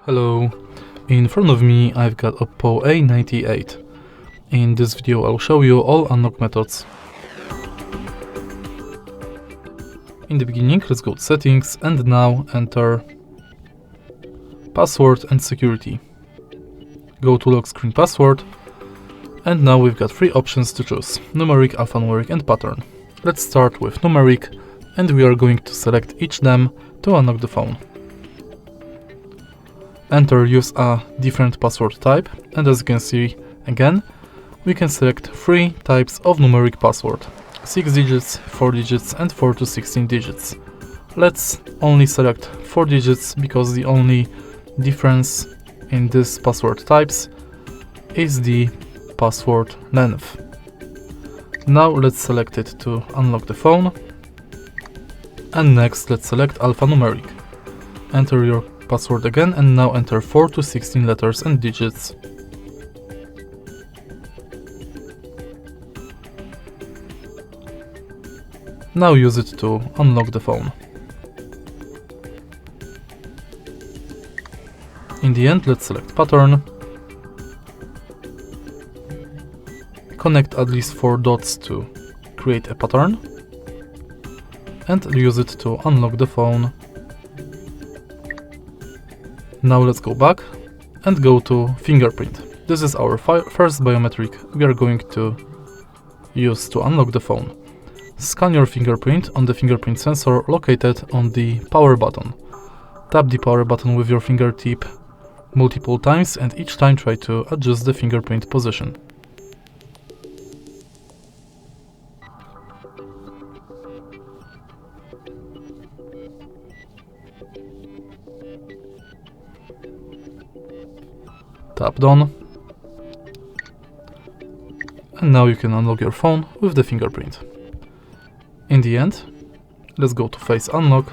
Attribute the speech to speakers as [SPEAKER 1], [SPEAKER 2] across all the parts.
[SPEAKER 1] Hello, in front of me I've got Oppo A98. In this video I'll show you all unlock methods. In the beginning, let's go to settings and now enter password and security. Go to lock screen password and now we've got three options to choose: numeric, alphanumeric and pattern. Let's start with numeric and we are going to select each them to unlock the phone. Use a different password type, and as you can see again, we can select three types of numeric password: 6 digits, 4 digits and 4 to 16 digits. Let's only select 4 digits because the only difference in these password types is the password length. Now let's select it to unlock the phone, and next let's select alphanumeric. Enter your password again and now enter 4 to 16 letters and digits. Now use it to unlock the phone. In the end, let's select pattern. Connect at least 4 dots to create a pattern and use it to unlock the phone. Now let's go back and go to fingerprint. This is our first biometric we are going to use to unlock the phone. Scan your fingerprint on the fingerprint sensor located on the power button. Tap the power button with your fingertip multiple times and each time try to adjust the fingerprint position. Tap done. And now you can unlock your phone with the fingerprint. In the end, let's go to face unlock,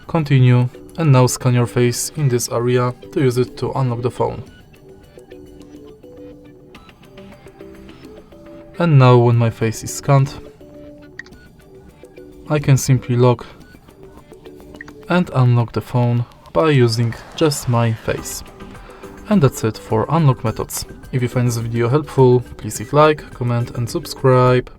[SPEAKER 1] continue, and now scan your face in this area to use it to unlock the phone. And now when my face is scanned, I can simply lock and unlock the phone by using just my face. And that's it for unlock methods. If you find this video helpful, please leave like, comment and subscribe.